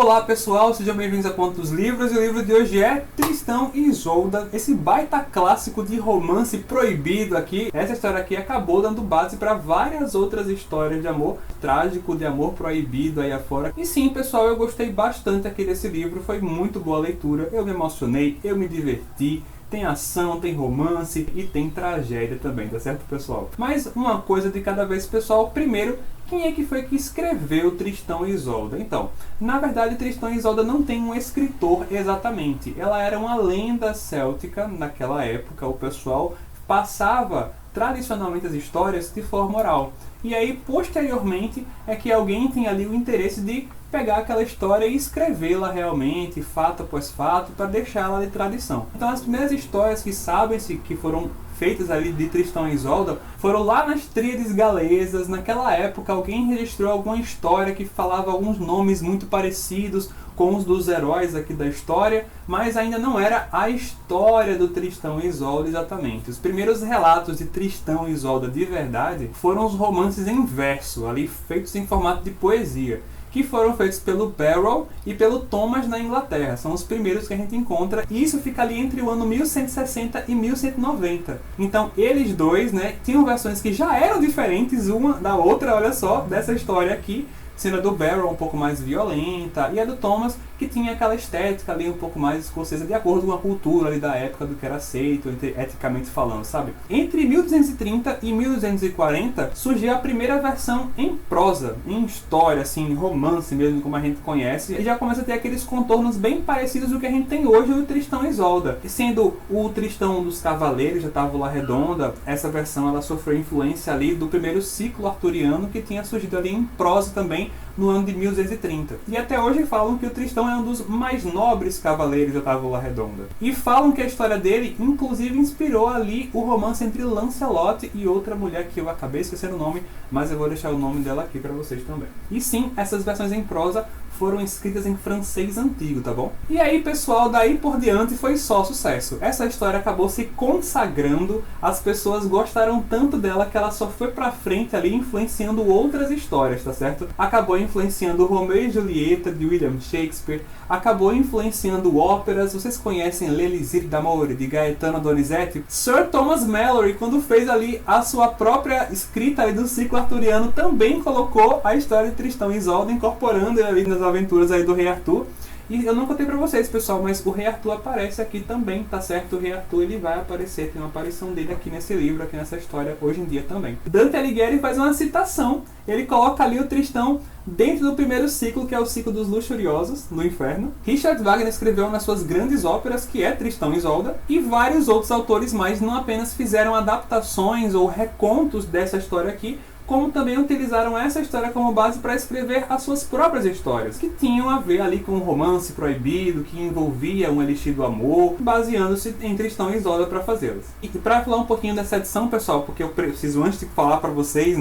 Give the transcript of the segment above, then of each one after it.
Olá pessoal, sejam bem-vindos a Ponto dos Livros, e o livro de hoje é Tristão e Isolda, esse baita clássico de romance proibido aqui. Essa história aqui acabou dando base para várias outras histórias de amor trágico, de amor proibido aí afora. E sim, pessoal, eu gostei bastante aqui desse livro, foi muito boa a leitura, eu me emocionei, eu me diverti. Tem ação, tem romance e tem tragédia também, tá certo, pessoal? Mas uma coisa de cada vez, pessoal. Primeiro, quem é que foi que escreveu Tristão e Isolda? Então, na verdade, Tristão e Isolda não tem um escritor exatamente. Ela era uma lenda céltica naquela época. O pessoal passava tradicionalmente as histórias de forma oral. E aí, posteriormente, é que alguém tem ali o interesse de pegar aquela história e escrevê-la realmente, fato após fato, para deixá-la de tradição. Então, as primeiras histórias que sabem-se que foram feitas ali de Tristão e Isolda foram lá nas Tríades Galesas. Naquela época, alguém registrou alguma história que falava alguns nomes muito parecidos com os dos heróis aqui da história, mas ainda não era a história do Tristão e Isolda exatamente. Os primeiros relatos de Tristão e Isolda de verdade foram os romances em verso, ali feitos em formato de poesia, que foram feitos pelo Barrow e pelo Thomas na Inglaterra. São os primeiros que a gente encontra, e isso fica ali entre o ano 1160 e 1190. Então, eles dois, tinham versões que já eram diferentes uma da outra, olha só, dessa história aqui, sendo a do Barrow um pouco mais violenta, e a do Thomas, que tinha aquela estética ali um pouco mais escocesa, de acordo com a cultura ali da época, do que era aceito, eticamente falando, sabe? Entre 1230 e 1240, surgiu a primeira versão em prosa, em história, assim, romance mesmo, como a gente conhece, e já começa a ter aqueles contornos bem parecidos do que a gente tem hoje no Tristão e Isolda. Sendo o Tristão dos Cavaleiros, da Távola Redonda, essa versão ela sofreu influência ali do primeiro ciclo arturiano, que tinha surgido ali em prosa também, no ano de 1230. E até hoje falam que o Tristão é um dos mais nobres cavaleiros da Távola Redonda. E falam que a história dele, inclusive, inspirou ali o romance entre Lancelot e outra mulher que eu acabei esquecendo o nome, mas eu vou deixar o nome dela aqui para vocês também. E sim, essas versões em prosa foram escritas em francês antigo, tá bom? E aí, pessoal, daí por diante foi só sucesso. Essa história acabou se consagrando, as pessoas gostaram tanto dela que ela só foi pra frente ali influenciando outras histórias, tá certo? Acabou influenciando Romeu e Julieta, de William Shakespeare, acabou influenciando óperas. Vocês conhecem L'Elisir d'Amore, de Gaetano Donizetti? Sir Thomas Malory, quando fez ali a sua própria escrita ali do ciclo arturiano, também colocou a história de Tristão e Isolda, incorporando ali nas aventuras aí do Rei Arthur. E eu não contei pra vocês, pessoal, mas o Rei Arthur aparece aqui também, tá certo? O Rei Arthur, ele vai aparecer, tem uma aparição dele aqui nesse livro, aqui nessa história, hoje em dia também. Dante Alighieri faz uma citação, ele coloca ali o Tristão dentro do primeiro ciclo, que é o ciclo dos Luxuriosos, no Inferno. Richard Wagner escreveu nas suas grandes óperas, que é Tristão e Isolda, e vários outros autores mais não apenas fizeram adaptações ou recontos dessa história aqui, como também utilizaram essa história como base para escrever as suas próprias histórias, que tinham a ver ali com um romance proibido, que envolvia um elixir do amor, baseando-se em Tristão e Isolda para fazê-las. E para falar um pouquinho dessa edição, pessoal, porque eu preciso, antes de falar para vocês,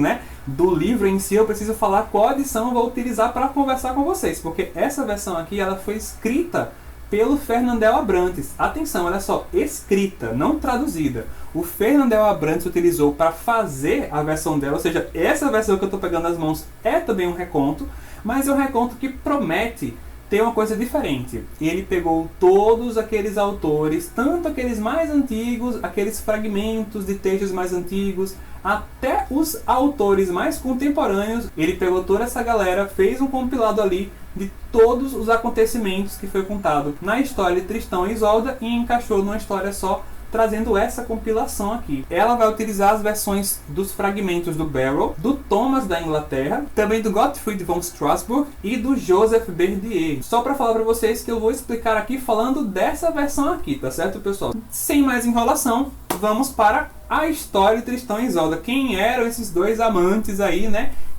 do livro em si, eu preciso falar qual edição eu vou utilizar para conversar com vocês, porque essa versão aqui, ela foi escrita pelo Fernandel Abrantes. Atenção, olha só, escrita, não traduzida. O Fernandel Abrantes utilizou para fazer a versão dela, ou seja, essa versão que eu estou pegando nas mãos é também um reconto, mas é um reconto que promete ter uma coisa diferente. Ele pegou todos aqueles autores, tanto aqueles mais antigos, aqueles fragmentos de textos mais antigos, até os autores mais contemporâneos. Ele pegou toda essa galera, fez um compilado ali de todos os acontecimentos que foi contado na história de Tristão e Isolda e encaixou numa história só, trazendo essa compilação aqui. Ela vai utilizar as versões dos fragmentos do Barrow, do Thomas da Inglaterra, também do Gottfried von Strasbourg e do Joseph Verdier. Só para falar para vocês que eu vou explicar aqui falando dessa versão aqui, tá certo, pessoal? Sem mais enrolação, vamos para a história de Tristão e Isolda. Quem eram esses dois amantes aí,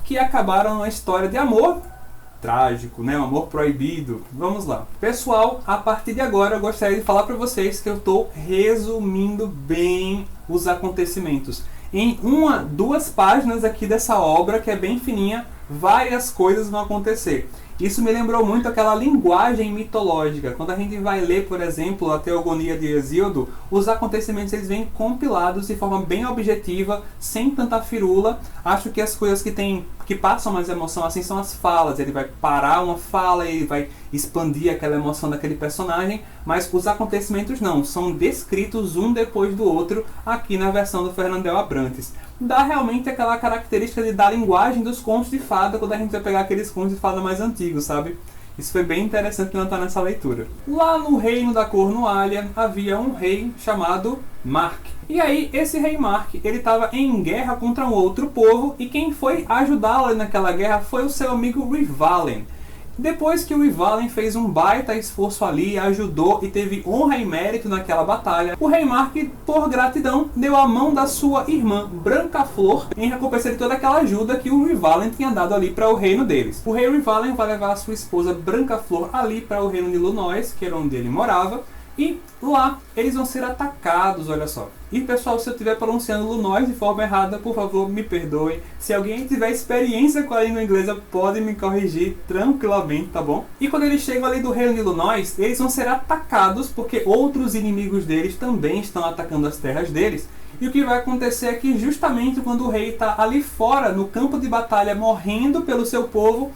que acabaram numa história de amor trágico, um amor proibido. Vamos lá. Pessoal, a partir de agora eu gostaria de falar para vocês que eu estou resumindo bem os acontecimentos. Em duas páginas aqui dessa obra, que é bem fininha, várias coisas vão acontecer. Isso me lembrou muito aquela linguagem mitológica. Quando a gente vai ler, por exemplo, a Teogonia de Hesíodo, os acontecimentos eles vêm compilados de forma bem objetiva, sem tanta firula. Acho que as coisas que têm que passam mais emoção assim são as falas. Ele vai parar uma fala e vai expandir aquela emoção daquele personagem, mas os acontecimentos não, são descritos um depois do outro aqui na versão do Fernandel Abrantes. Dá realmente aquela característica da linguagem dos contos de fada quando a gente vai pegar aqueles contos de fada mais antigos, sabe? Isso foi bem interessante notar nessa leitura. Lá no reino da Cornualha havia um rei chamado Mark. E aí, esse rei Mark, ele estava em guerra contra um outro povo, e quem foi ajudá-lo naquela guerra foi o seu amigo Rivalen. Depois que o Rivalen fez um baita esforço ali, ajudou e teve honra e mérito naquela batalha, o rei Mark, por gratidão, deu a mão da sua irmã Brancaflor em recompensa de toda aquela ajuda que o Rivalen tinha dado ali para o reino deles. O rei Rivalen vai levar a sua esposa Brancaflor ali para o reino de Lunois, que era onde ele morava, e lá eles vão ser atacados, olha só. E pessoal, se eu estiver pronunciando Lunois de forma errada, por favor, me perdoem. Se alguém tiver experiência com a língua inglesa, pode me corrigir tranquilamente, tá bom? E quando eles chegam ali do reino de Lunois, eles vão ser atacados porque outros inimigos deles também estão atacando as terras deles. E o que vai acontecer é que justamente quando o rei está ali fora, no campo de batalha, morrendo pelo seu povo,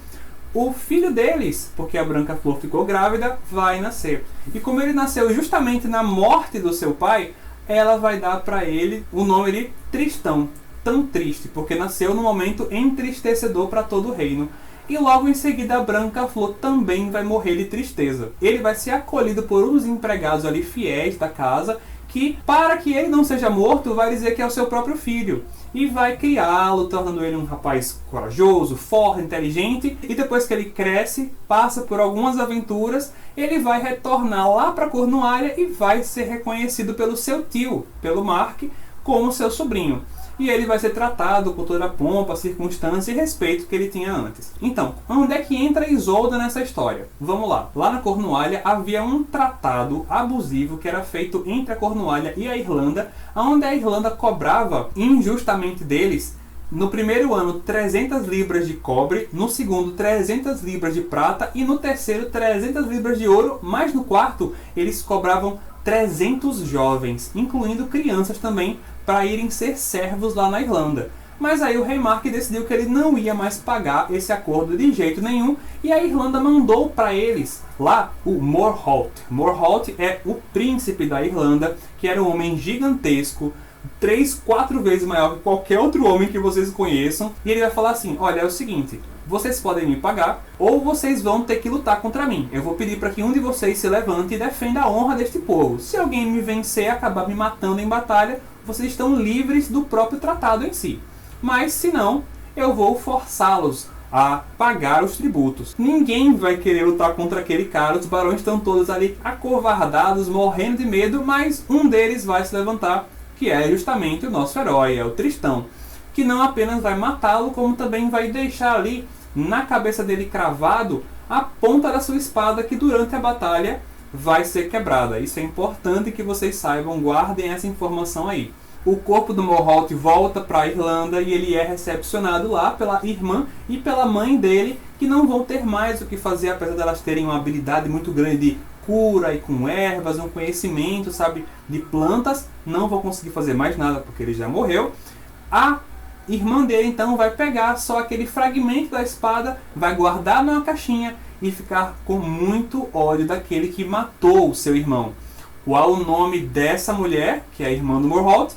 o filho deles, porque a Brancaflor ficou grávida, vai nascer. E como ele nasceu justamente na morte do seu pai, ela vai dar para ele o nome de Tristão, tão triste, porque nasceu num momento entristecedor para todo o reino. E logo em seguida a Brancaflor também vai morrer de tristeza. Ele vai ser acolhido por uns empregados ali fiéis da casa, que para que ele não seja morto, vai dizer que é o seu próprio filho. E vai criá-lo, tornando ele um rapaz corajoso, forte, inteligente. E depois que ele cresce, passa por algumas aventuras, ele vai retornar lá para Cornualha e vai ser reconhecido pelo seu tio, pelo Mark, como seu sobrinho. E ele vai ser tratado com toda a pompa, circunstância e respeito que ele tinha antes. Então, onde é que entra Isolda nessa história? Vamos lá. Lá na Cornualha havia um tratado abusivo que era feito entre a Cornualha e a Irlanda, onde a Irlanda cobrava injustamente deles, no primeiro ano 300 libras de cobre, no segundo 300 libras de prata e no terceiro 300 libras de ouro, mas no quarto eles cobravam 300 jovens, incluindo crianças também, para irem ser servos lá na Irlanda. Mas aí o rei Mark decidiu que ele não ia mais pagar esse acordo de jeito nenhum, e a Irlanda mandou para eles lá o Morholt. Morholt é o príncipe da Irlanda, que era um homem gigantesco, 3, 4 vezes maior que qualquer outro homem que vocês conheçam, e ele vai falar assim: olha, é o seguinte, vocês podem me pagar, ou vocês vão ter que lutar contra mim. Eu vou pedir para que um de vocês se levante e defenda a honra deste povo. Se alguém me vencer e acabar me matando em batalha, vocês estão livres do próprio tratado em si. Mas se não, eu vou forçá-los a pagar os tributos. Ninguém vai querer lutar contra aquele cara, os barões estão todos ali acovardados, morrendo de medo, mas um deles vai se levantar, que é justamente o nosso herói, é o Tristão, que não apenas vai matá-lo, como também vai deixar ali na cabeça dele cravado a ponta da sua espada, que durante a batalha vai ser quebrada. Isso é importante que vocês saibam, guardem essa informação aí. O corpo do Morholt volta para a Irlanda e ele é recepcionado lá pela irmã e pela mãe dele, que não vão ter mais o que fazer, apesar de elas terem uma habilidade muito grande de cura e com ervas, um conhecimento, sabe, de plantas. Não vão conseguir fazer mais nada porque ele já morreu. A irmã dele então vai pegar só aquele fragmento da espada, vai guardar numa caixinha e ficar com muito ódio daquele que matou o seu irmão. Qual o nome dessa mulher, que é a irmã do Morholt?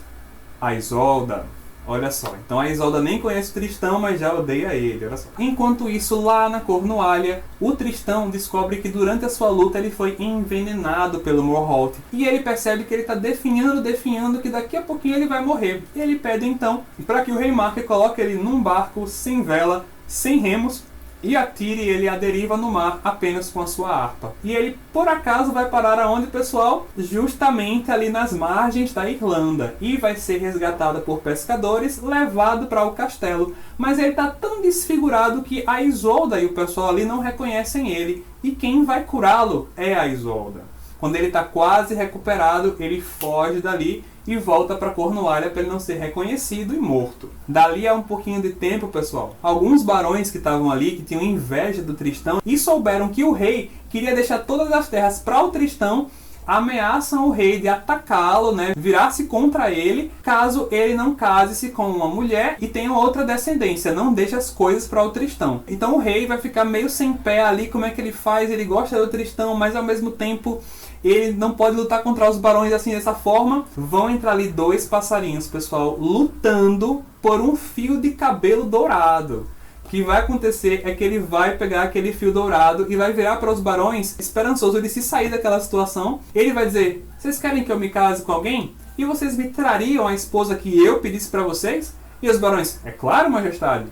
A Isolda. Olha só, então a Isolda nem conhece o Tristão, mas já odeia ele, olha só. Enquanto isso, lá na Cornualha, o Tristão descobre que durante a sua luta ele foi envenenado pelo Morholt. E ele percebe que ele está definhando, que daqui a pouquinho ele vai morrer. E ele pede então para que o rei Mark coloque ele num barco sem vela, sem remos, e atire ele à deriva no mar apenas com a sua harpa. E ele, por acaso, vai parar aonde, pessoal? Justamente ali nas margens da Irlanda. E vai ser resgatado por pescadores, levado para o castelo. Mas ele está tão desfigurado que a Isolda e o pessoal ali não reconhecem ele. E quem vai curá-lo é a Isolda. Quando ele está quase recuperado, ele foge dali e volta para Cornualha para ele não ser reconhecido e morto. Dali a um pouquinho de tempo, pessoal, alguns barões que estavam ali, que tinham inveja do Tristão e souberam que o rei queria deixar todas as terras para o Tristão, ameaçam o rei de atacá-lo, né, virar-se contra ele, caso ele não case-se com uma mulher e tenha outra descendência, não deixe as coisas para o Tristão. Então o rei vai ficar meio sem pé ali, como é que ele faz? Ele gosta do Tristão, mas ao mesmo tempo ele não pode lutar contra os barões assim dessa forma. Vão entrar ali dois passarinhos, pessoal, lutando por um fio de cabelo dourado. O que vai acontecer é que ele vai pegar aquele fio dourado e vai virar para os barões, esperançoso de se sair daquela situação. Ele vai dizer: vocês querem que eu me case com alguém? E vocês me trariam a esposa que eu pedisse para vocês? E os barões: é claro, majestade.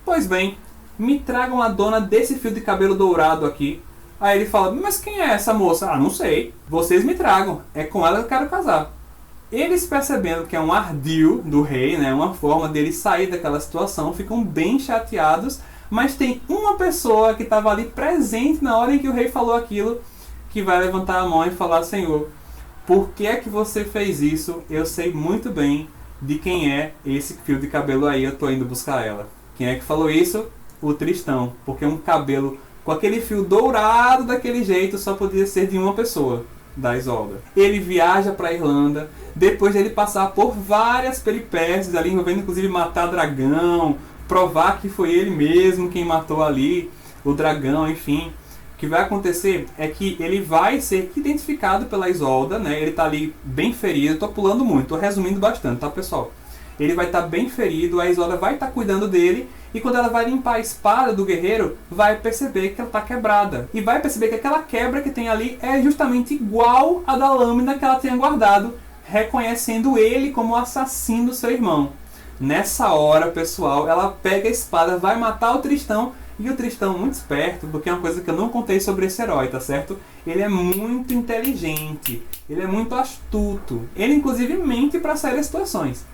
Pois bem, me tragam a dona desse fio de cabelo dourado aqui. Aí ele fala: mas quem é essa moça? Ah, não sei. Vocês me tragam. É com ela que eu quero casar. Eles, percebendo que é um ardil do rei, né, uma forma dele sair daquela situação, ficam bem chateados, mas tem uma pessoa que estava ali presente na hora em que o rei falou aquilo, que vai levantar a mão e falar: Senhor, por que é que você fez isso? Eu sei muito bem de quem é esse fio de cabelo aí, eu estou indo buscar ela. Quem é que falou isso? O Tristão, porque um cabelo com aquele fio dourado daquele jeito só podia ser de uma pessoa, da Isolda. Ele viaja para a Irlanda, depois de ele passar por várias peripécias ali, envolvendo inclusive matar dragão, provar que foi ele mesmo quem matou ali o dragão, enfim. O que vai acontecer é que ele vai ser identificado pela Isolda, né? Ele está ali bem ferido, estou pulando muito, estou resumindo bastante, tá, pessoal? Ele vai estar bem ferido, a Isolda vai estar cuidando dele, e quando ela vai limpar a espada do guerreiro, vai perceber que ela está quebrada. E vai perceber que aquela quebra que tem ali é justamente igual à da lâmina que ela tinha guardado, reconhecendo ele como o assassino do seu irmão. Nessa hora, pessoal, ela pega a espada, vai matar o Tristão, e o Tristão, muito esperto, porque é uma coisa que eu não contei sobre esse herói, tá certo? Ele é muito inteligente, ele é muito astuto, ele inclusive mente para sair das situações.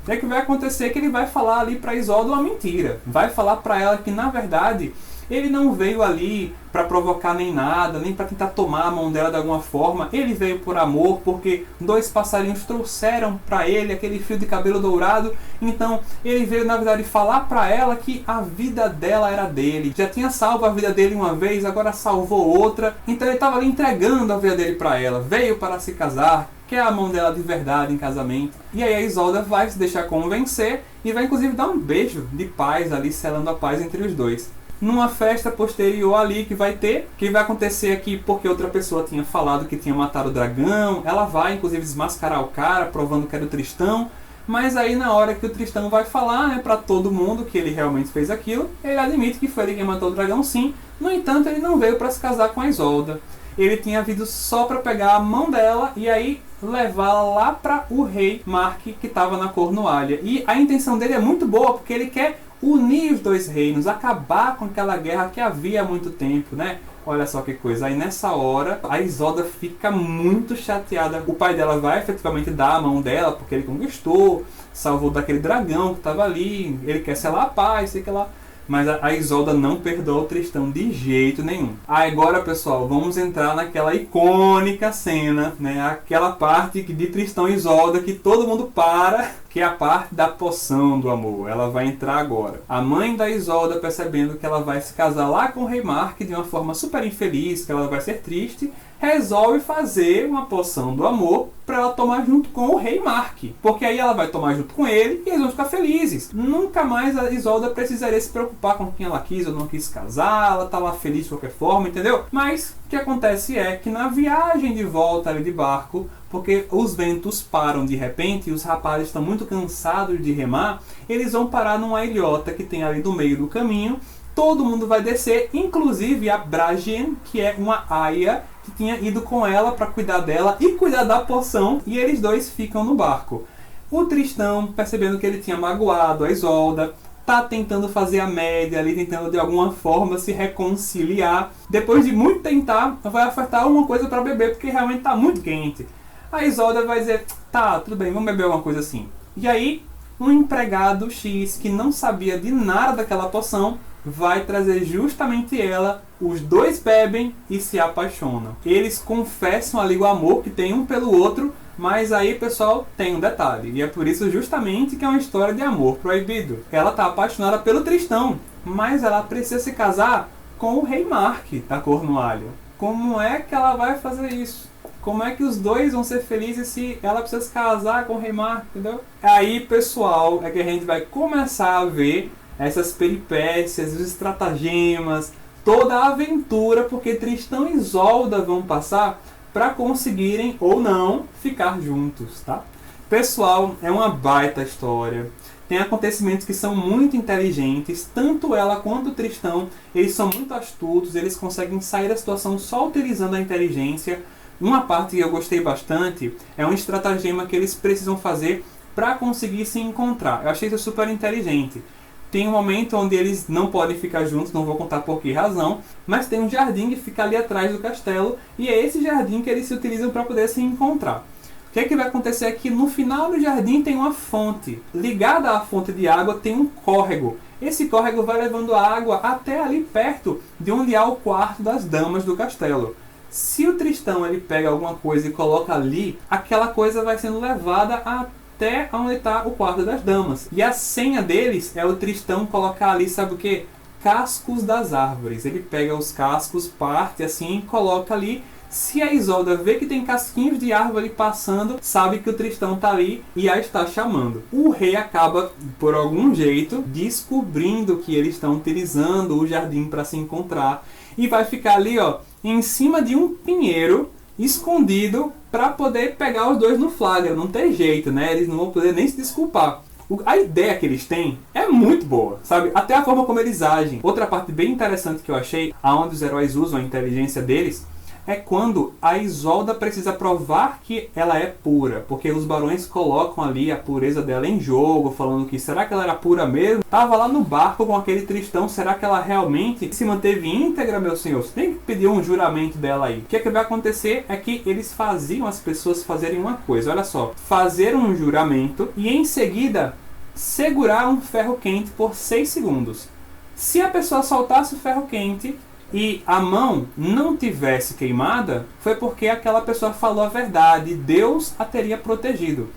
É que vai acontecer que ele vai falar ali para Isolda uma mentira. Vai falar para ela que, na verdade, ele não veio ali para provocar nem nada, nem para tentar tomar a mão dela de alguma forma. Ele veio por amor, porque dois passarinhos trouxeram para ele aquele fio de cabelo dourado. Então, ele veio, na verdade, falar para ela que a vida dela era dele. Já tinha salvo a vida dele uma vez, agora salvou outra. Então, ele estava ali entregando a vida dele para ela. Veio para se casar, quer a mão dela de verdade em casamento. E aí a Isolda vai se deixar convencer e vai inclusive dar um beijo de paz ali, selando a paz entre os dois. Numa festa posterior ali que vai ter, que vai acontecer aqui porque outra pessoa tinha falado que tinha matado o dragão, ela vai inclusive desmascarar o cara, provando que era o Tristão, mas aí na hora que o Tristão vai falar, né, pra todo mundo que ele realmente fez aquilo, ele admite que foi ele quem matou o dragão sim, no entanto ele não veio para se casar com a Isolda. Ele tinha vindo só para pegar a mão dela e aí levá-la lá para o rei Mark, que estava na Cornualha. E a intenção dele é muito boa, porque ele quer unir os dois reinos, acabar com aquela guerra que havia há muito tempo, né? Olha só que coisa. Aí nessa hora, a Isolda fica muito chateada. O pai dela vai efetivamente dar a mão dela, porque ele conquistou, salvou daquele dragão que estava ali, ele quer selar a paz, sei que lá. Mas a Isolda não perdoa o Tristão de jeito nenhum. Agora, pessoal, vamos entrar naquela icônica cena, né? Aquela parte de Tristão e Isolda que todo mundo para, que é a parte da poção do amor. Ela vai entrar agora. A mãe da Isolda, percebendo que ela vai se casar lá com o rei Mark de uma forma super infeliz, que ela vai ser triste, resolve fazer uma poção do amor para ela tomar junto com o rei Mark. Porque aí ela vai tomar junto com ele e eles vão ficar felizes. Nunca mais a Isolda precisaria se preocupar com quem ela quis ou não quis casar. Ela tá lá feliz de qualquer forma, entendeu? Mas o que acontece é que na viagem de volta ali de barco, porque os ventos param de repente e os rapazes estão muito cansados de remar, eles vão parar numa ilhota que tem ali no meio do caminho. Todo mundo vai descer, inclusive a Bragien, que é uma aia que tinha ido com ela para cuidar dela e cuidar da poção, e eles dois ficam no barco. O Tristão, percebendo que ele tinha magoado a Isolda, tá tentando fazer a média ali, tentando de alguma forma se reconciliar. Depois de muito tentar, vai ofertar alguma coisa para beber, porque realmente tá muito quente. A Isolda vai dizer: tá, tudo bem, vamos beber alguma coisa assim. E aí, um empregado X que não sabia de nada daquela poção vai trazer justamente ela. Os dois bebem e se apaixonam. Eles confessam ali o amor que tem um pelo outro, mas aí, pessoal, tem um detalhe. E é por isso justamente que é uma história de amor proibido. Ela está apaixonada pelo Tristão, mas ela precisa se casar com o rei Mark da Cornualha. Como é que ela vai fazer isso? Como é que os dois vão ser felizes se ela precisa se casar com o rei Marco, entendeu? Aí, pessoal, é que a gente vai começar a ver essas peripécias, os estratagemas, toda a aventura, porque Tristão e Isolda vão passar para conseguirem ou não ficar juntos, tá? Pessoal, é uma baita história. Tem acontecimentos que são muito inteligentes, tanto ela quanto o Tristão, eles são muito astutos, eles conseguem sair da situação só utilizando a inteligência. Uma parte que eu gostei bastante é um estratagema que eles precisam fazer para conseguir se encontrar. Eu achei isso super inteligente. Tem um momento onde eles não podem ficar juntos, não vou contar por que razão, mas tem um jardim que fica ali atrás do castelo, e é esse jardim que eles se utilizam para poder se encontrar. O que é que vai acontecer aqui? No final do jardim tem uma fonte. Ligada à fonte de água tem um córrego. Esse córrego vai levando a água até ali perto de onde há o quarto das damas do castelo. Se o Tristão ele pega alguma coisa e coloca ali, aquela coisa vai sendo levada até onde está o quarto das damas. E a senha deles é o Tristão colocar ali, sabe o que? Cascos das árvores. Ele pega os cascos, parte assim e coloca ali. Se a Isolda vê que tem casquinhos de árvore passando, sabe que o Tristão está ali e a está chamando. O rei acaba, por algum jeito, descobrindo que eles estão utilizando o jardim para se encontrar. E vai ficar ali, ó, em cima de um pinheiro, escondido, para poder pegar os dois no flagra. Não tem jeito, né? Eles não vão poder nem se desculpar. A ideia que eles têm é muito boa, sabe? Até a forma como eles agem. Outra parte bem interessante que eu achei, aonde os heróis usam a inteligência deles, é quando a Isolda precisa provar que ela é pura, porque os barões colocam ali a pureza dela em jogo, falando que será que ela era pura mesmo? Tava lá no barco com aquele Tristão, será que ela realmente se manteve íntegra, meu senhor? Você tem que pedir um juramento dela aí. O que é que vai acontecer é que eles faziam as pessoas fazerem uma coisa, olha só, fazer um juramento e em seguida segurar um ferro quente por 6 segundos. Se a pessoa soltasse o ferro quente e a mão não tivesse queimada, foi porque aquela pessoa falou a verdade, Deus a teria protegido.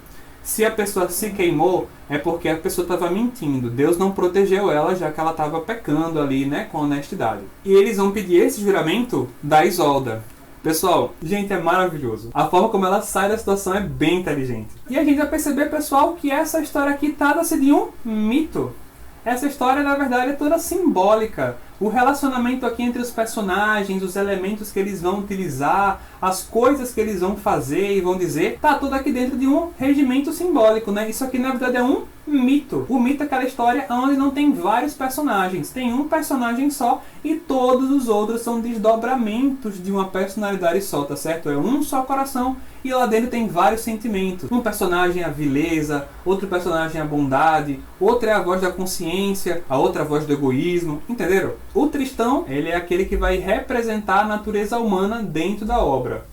Se a pessoa se queimou, é porque a pessoa estava mentindo, Deus não protegeu ela, já que ela estava pecando ali, né, com honestidade. E eles vão pedir esse juramento da Isolda. Pessoal, gente, é maravilhoso. A forma como ela sai da situação é bem inteligente. E a gente vai perceber, pessoal, que essa história aqui trata-se de um mito. Essa história, na verdade, é toda simbólica. O relacionamento aqui entre os personagens, os elementos que eles vão utilizar, as coisas que eles vão fazer e vão dizer, tá tudo aqui dentro de um regimento simbólico, né? Isso aqui, na verdade, é um mito. O mito é aquela história onde não tem vários personagens. Tem um personagem só e todos os outros são desdobramentos de uma personalidade só, tá certo? É um só coração e lá dentro tem vários sentimentos. Um personagem é a vileza, outro personagem é a bondade, outra é a voz da consciência, a outra a voz do egoísmo, entenderam? O Tristão, ele é aquele que vai representar a natureza humana dentro da obra.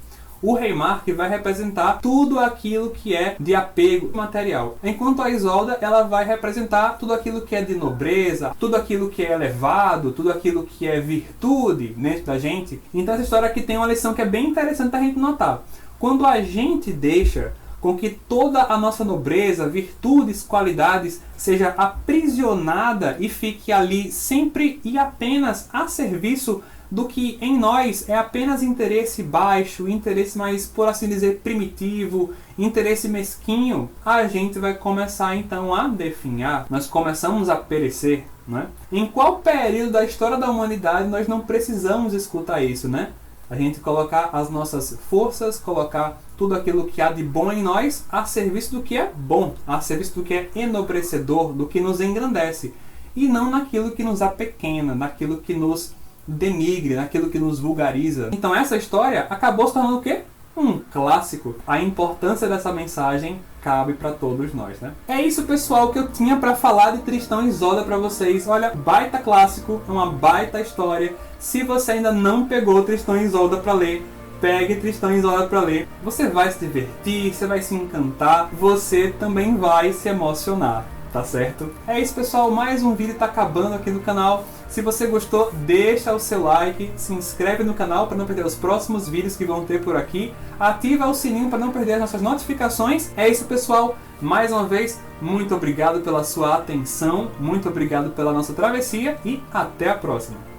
O rei Marco vai representar tudo aquilo que é de apego material. Enquanto a Isolda, ela vai representar tudo aquilo que é de nobreza, tudo aquilo que é elevado, tudo aquilo que é virtude dentro da gente. Então essa história aqui tem uma lição que é bem interessante a gente notar. Quando a gente deixa com que toda a nossa nobreza, virtudes, qualidades seja aprisionada e fique ali sempre e apenas a serviço do que em nós é apenas interesse baixo, interesse mais, por assim dizer, primitivo, interesse mesquinho, a gente vai começar então a definhar, nós começamos a perecer, né? Em qual período da história da humanidade nós não precisamos escutar isso, né? A gente colocar as nossas forças, colocar tudo aquilo que há de bom em nós a serviço do que é bom, a serviço do que é enobrecedor, do que nos engrandece, e não naquilo que nos apequena, naquilo que nos denigre, naquilo que nos vulgariza. Então essa história acabou se tornando o quê? Um clássico. A importância dessa mensagem cabe para todos nós, né? É isso, pessoal, que eu tinha para falar de Tristão e Isolda para vocês. Olha, baita clássico, uma baita história. Se você ainda não pegou Tristão e Isolda para ler, pegue Tristão e Isolda para ler. Você vai se divertir, você vai se encantar, você também vai se emocionar, tá certo? É isso, pessoal, mais um vídeo tá acabando aqui no canal. Se você gostou, deixa o seu like, se inscreve no canal para não perder os próximos vídeos que vão ter por aqui, ativa o sininho para não perder as nossas notificações. É isso, pessoal, mais uma vez, muito obrigado pela sua atenção, muito obrigado pela nossa travessia e até a próxima!